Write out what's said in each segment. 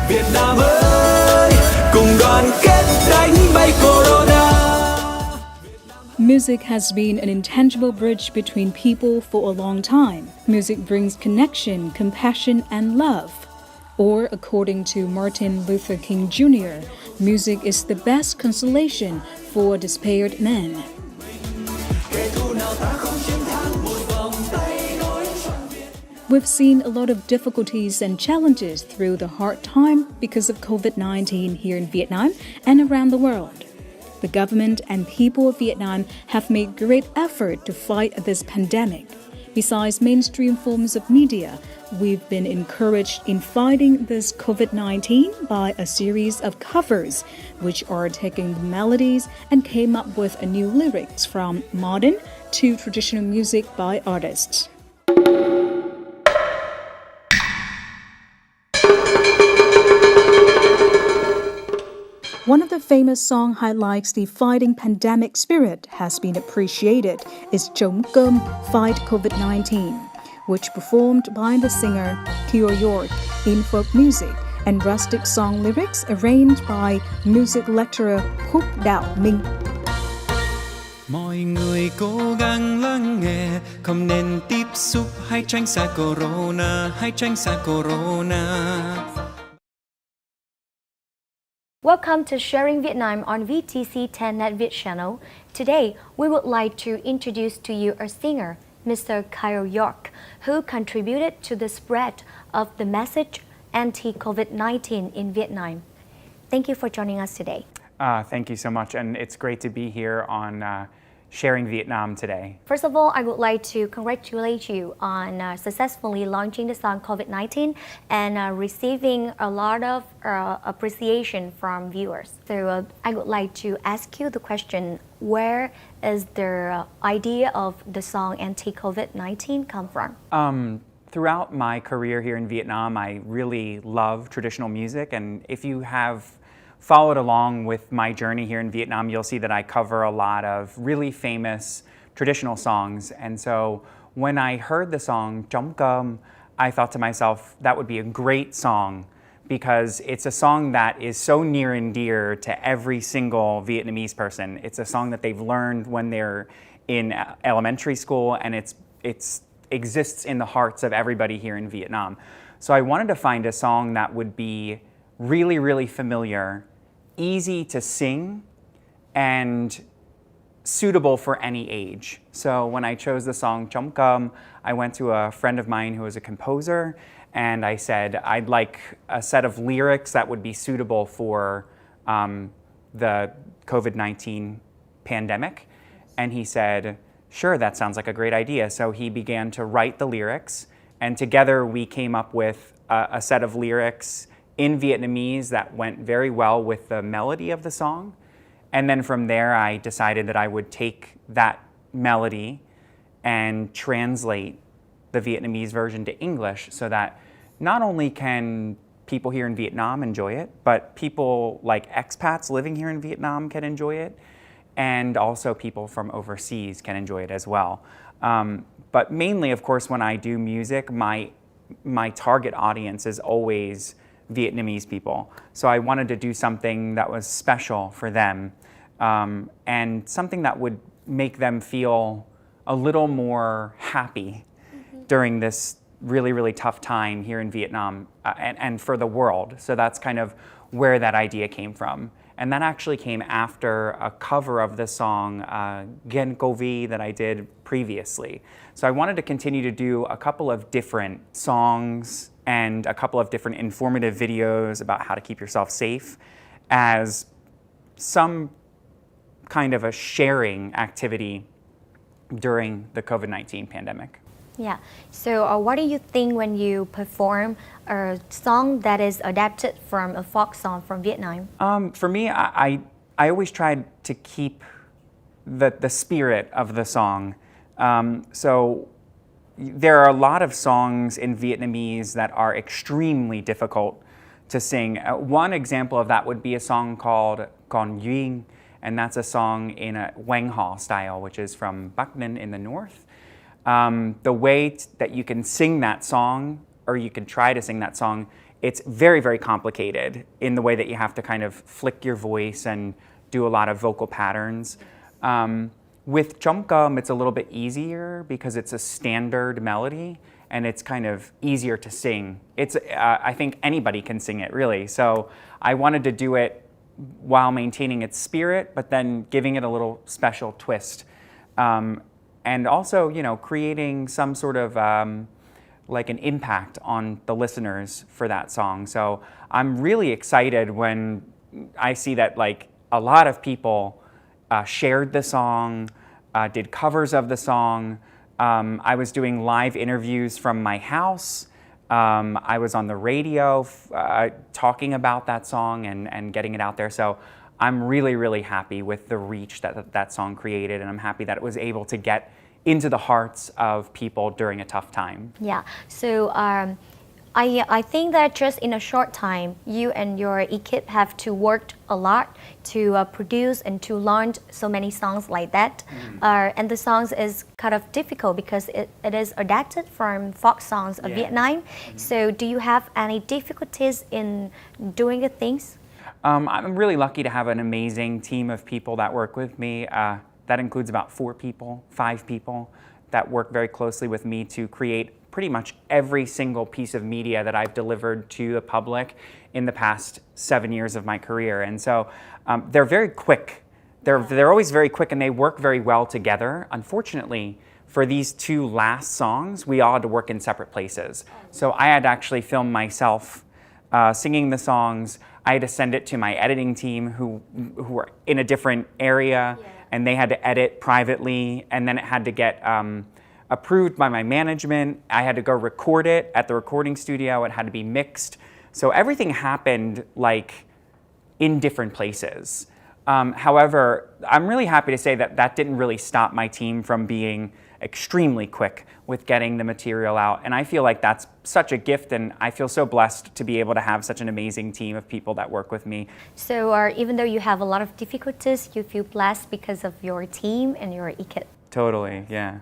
Việt Nam ơi, cùng đoàn kết đánh bay Corona. Music has been an intangible bridge between people for a long time. Music brings connection, compassion, and love. Or, according to Martin Luther King Jr., music is the best consolation for despaired men. We've seen a lot of difficulties and challenges through the hard time because of COVID-19 here in Vietnam and around the world. The government and people of Vietnam have made great effort to fight this pandemic. Besides mainstream forms of media, we've been encouraged in fighting this COVID-19 by a series of covers, which are taking the melodies and came up with a new lyrics from modern to traditional music by artists. One of the famous song highlights the fighting pandemic spirit has been appreciated is Trong, Fight COVID-19, which performed by the singer Thuỳ York in folk music and rustic song lyrics arranged by music lecturer Khúc Đạo Minh. Mọi người cố gắng lắng nghe, không nên tiếp xúc, hãy tránh xa Corona, hãy tránh xa Corona. Welcome to Sharing Vietnam on VTC 10 Net Viet channel. Today, we would like to introduce to you a singer, Mr. Kyle York, who contributed to the spread of the message anti-COVID-19 in Vietnam. Thank you for joining us today. Thank you so much, and it's great to be here on Sharing Vietnam today. First of all, I would like to congratulate you on successfully launching the song COVID-19 and receiving a lot of appreciation from viewers. So I would like to ask you the question, where is the idea of the song anti-COVID-19 come from? Throughout my career here in Vietnam, I really love traditional music, and if you have followed along with my journey here in Vietnam, you'll see that I cover a lot of really famous traditional songs. And so when I heard the song Trong, I thought to myself, that would be a great song because it's a song that is so near and dear to every single Vietnamese person. It's a song that they've learned when they're in elementary school, and it exists in the hearts of everybody here in Vietnam. So I wanted to find a song that would be really, really familiar, easy to sing, and suitable for any age. So when I chose the song Trong, I went to a friend of mine who was a composer, and I said, I'd like a set of lyrics that would be suitable for the COVID-19 pandemic. And he said, sure, that sounds like a great idea. So he began to write the lyrics, and together we came up with a set of lyrics in Vietnamese that went very well with the melody of the song. And then from there, I decided that I would take that melody and translate the Vietnamese version to English so that not only can people here in Vietnam enjoy it, but people like expats living here in Vietnam can enjoy it, and also people from overseas can enjoy it as well. But mainly, of course, when I do music, my target audience is always Vietnamese people. So I wanted to do something that was special for them, and something that would make them feel a little more happy during this really, really tough time here in Vietnam and for the world. So that's kind of where that idea came from. And that actually came after a cover of the song Gen Covid that I did previously. So I wanted to continue to do a couple of different songs and a couple of different informative videos about how to keep yourself safe as some kind of a sharing activity during the COVID-19 pandemic. Yeah, so what do you think when you perform a song that is adapted from a folk song from Vietnam? For me, I always tried to keep the spirit of the song. So there are a lot of songs in Vietnamese that are extremely difficult to sing. One example of that would be a song called Còn Duyên, and that's a song in a Quang Ho style, which is from Bắc Ninh in the north. The way that you can sing that song, or you can try to sing that song, it's very, very complicated in the way that you have to kind of flick your voice and do a lot of vocal patterns. With Trong, it's a little bit easier because it's a standard melody and it's kind of easier to sing. It's, I think anybody can sing it, really. So I wanted to do it while maintaining its spirit, but then giving it a little special twist. And also, you know, creating some sort of like an impact on the listeners for that song. So I'm really excited when I see that like a lot of people shared the song, did covers of the song. I was doing live interviews from my house. I was on the radio talking about that song and getting it out there. So I'm really, really happy with the reach that song created, and I'm happy that it was able to get into the hearts of people during a tough time. Yeah, so I think that just in a short time, you and your equipe have to work a lot to produce and to launch so many songs like that. And the songs is kind of difficult because it is adapted from folk songs of Vietnam. So do you have any difficulties in doing the things? I'm really lucky to have an amazing team of people that work with me. That includes about 5 people that work very closely with me to create pretty much every single piece of media that I've delivered to the public in the past 7 years of my career. And so they're very quick. They're always very quick and they work very well together. Unfortunately, for these 2 last songs, we all had to work in separate places. So I had to actually film myself singing the songs. I had to send it to my editing team who were in a different area, and they had to edit privately, and then it had to get approved by my management. I had to go record it at the recording studio. It had to be mixed. So everything happened like in different places. However, I'm really happy to say that that didn't really stop my team from being extremely quick with getting the material out. And I feel like that's such a gift, and I feel so blessed to be able to have such an amazing team of people that work with me. So even though you have a lot of difficulties, you feel blessed because of your team and your equipe. Totally, yeah.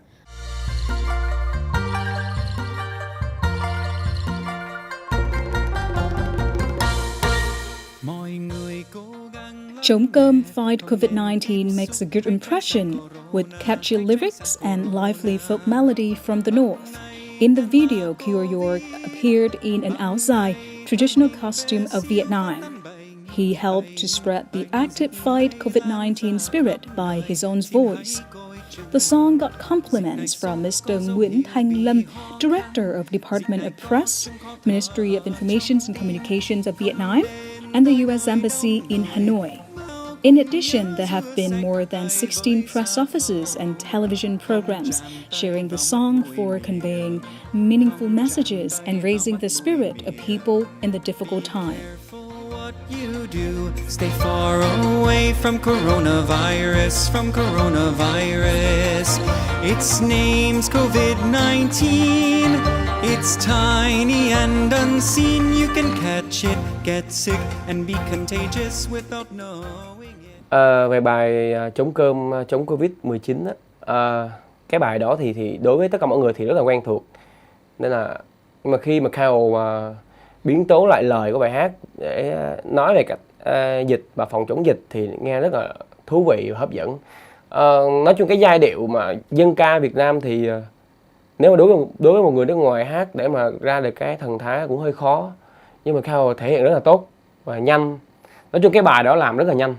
Trong Fight COVID-19 makes a good impression with catchy lyrics and lively folk melody from the north. In the video, Kior York appeared in an áo dài, traditional costume of Vietnam. He helped to spread the active fight COVID-19 spirit by his own voice. The song got compliments from Mr. Nguyễn Thanh Lâm, Director of Department of Press, Ministry of Information and Communications of Vietnam, and the U.S. Embassy in Hanoi. In addition, there have been more than 16 press offices and television programs sharing the song for conveying meaningful messages and raising the spirit of people in the difficult time. You do stay far away from coronavirus, its name's COVID-19. It's tiny and unseen. You can catch it, get sick and be contagious without knowing it. Về bài chống cơm chống Covid-19 á, cái bài đó thì đối với tất cả mọi người thì rất là quen thuộc. Nên là nhưng mà khi mà Carol biến tấu lại lời của bài hát để nói về cách dịch và phòng chống dịch thì nghe rất là thú vị và hấp dẫn. Nói chung cái giai điệu mà dân ca Việt Nam thì nếu mà đối với một người nước ngoài hát để mà ra được cái thần thái cũng hơi khó, nhưng mà Carol thể hiện rất là tốt và nhanh. Nói chung cái bài đó làm rất là nhanh,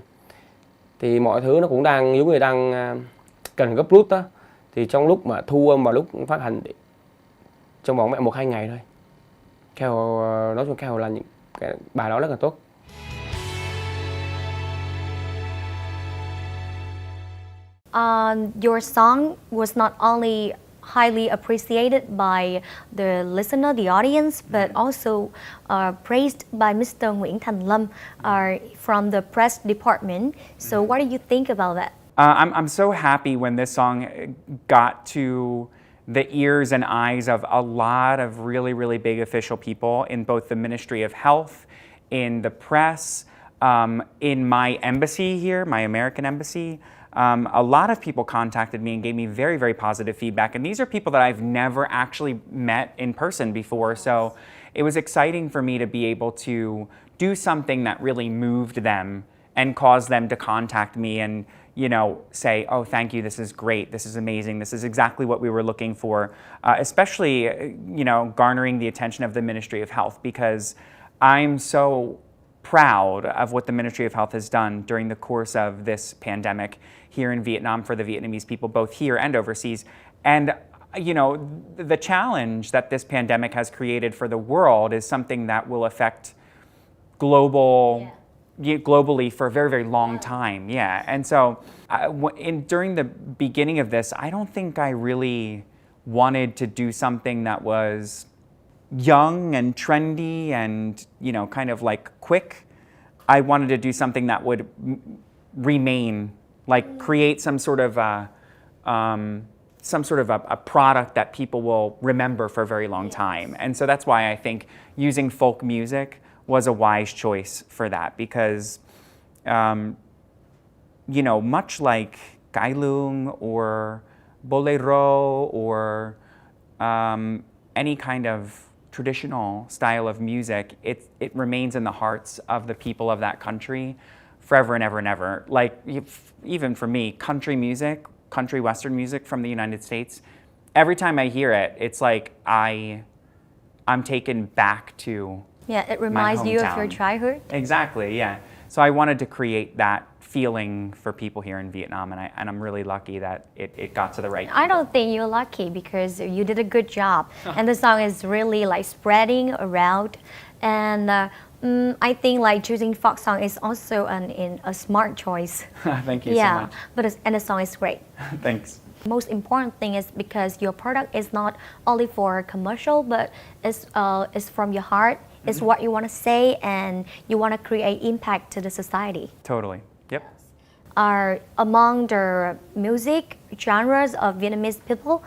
thì mọi thứ nó cũng đang giống như đang cần gấp rút đó, thì trong lúc mà thu âm và lúc phát hành thì trong vòng 1-2 ngày thôi. Carol nói chung Carol là những cái bài đó rất là tốt. Your song was not only highly appreciated by the listener, the audience, but also praised by Mr. Nguyễn Thanh Lâm from the press department. So what do you think about that? I'm so happy when this song got to the ears and eyes of a lot of really, really big official people in both the Ministry of Health, in the press, in my embassy here, my American embassy. a lot of people contacted me and gave me very, very positive feedback. And these are people that I've never actually met in person before. So it was exciting for me to be able to do something that really moved them and caused them to contact me and, you know, say, oh, thank you, this is great, this is amazing, this is exactly what we were looking for, especially, you know, garnering the attention of the Ministry of Health, because I'm so proud of what the Ministry of Health has done during the course of this pandemic here in Vietnam for the Vietnamese people, both here and overseas. And, you know, the challenge that this pandemic has created for the world is something that will affect globally for a very, very long time. Yeah. And so during the beginning of this, I don't think I really wanted to do something that was young and trendy and, you know, kind of like quick. I wanted to do something that would remain, like create some sort of a product that people will remember for a very long time. And so that's why I think using folk music was a wise choice for that, because, you know, much like cải lương or bolero or any kind of traditional style of music, it remains in the hearts of the people of that country forever and ever and ever. Like, even for me, country music, country western music from the United States, every time I hear it, it's like I'm taken back to it reminds you of your childhood. Exactly, yeah. So I wanted to create that feeling for people here in Vietnam, and I'm really lucky that it got to the right people. I don't think you're lucky, because you did a good job, and the song is really like spreading around. And I think like choosing folk song is also a smart choice. Thank you so much. And the song is great. Thanks. Most important thing is because your product is not only for commercial, but it's from your heart. It's what you want to say, and you want to create impact to the society. Totally. Yep. Are among the music genres of Vietnamese people,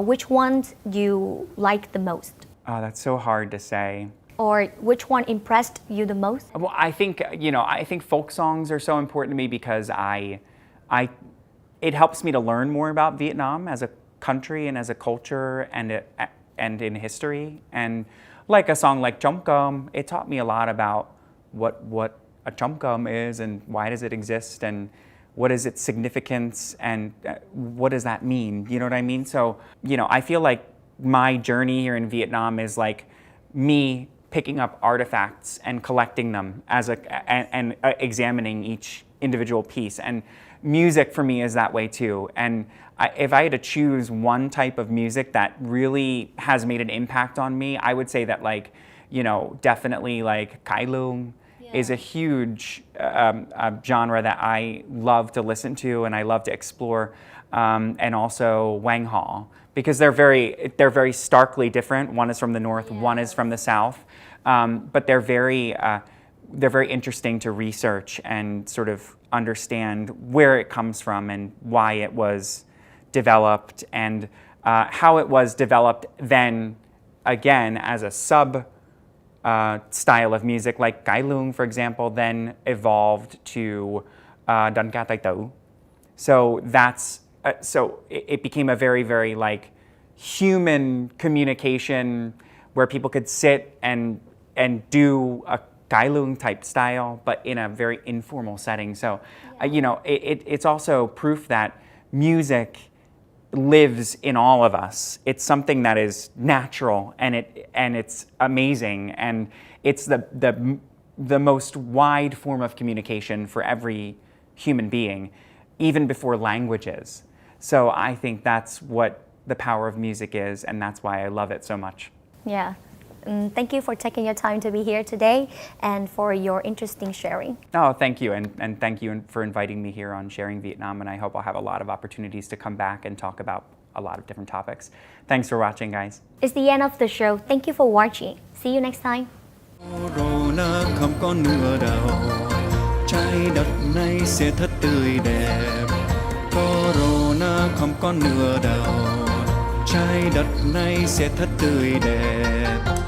which ones you like the most? That's so hard to say. Or which one impressed you the most? Well, I think, you know, I think folk songs are so important to me because it helps me to learn more about Vietnam as a country and as a culture and in history. And like a song like Trong, it taught me a lot about what a Trong is and why does it exist and what is its significance and what does that mean? You know what I mean? So, you know, I feel like my journey here in Vietnam is like me picking up artifacts and collecting them and examining each individual piece. And music for me is that way too. And if I had to choose one type of music that really has made an impact on me, I would say that, like, you know, definitely like cải lương is a huge genre that I love to listen to and I love to explore, and also Wang Hao, because they're very starkly different. One is from the north, one is from the south, but they're very interesting to research and sort of understand where it comes from and why it was developed and how it was developed then again as a sub style of music, like cải lương, for example, then evolved to đơn ca tài tử. So that's so it became a very, very like human communication where people could sit and do a cải lương type style, but in a very informal setting. So, you know, it's also proof that music lives in all of us. It's something that is natural and it's amazing, and it's the most wide form of communication for every human being, even before languages. So I think that's what the power of music is, and that's why I love it so much. Yeah. Thank you for taking your time to be here today and for your interesting sharing. Oh, thank you. And thank you for inviting me here on Sharing Vietnam. And I hope I'll have a lot of opportunities to come back and talk about a lot of different topics. Thanks for watching, guys. It's the end of the show. Thank you for watching. See you next time. Corona không có nửa đầu, trái đất này sẽ thật tươi đẹp. Corona không có nửa đầu, trái đất này sẽ thật tươi đẹp.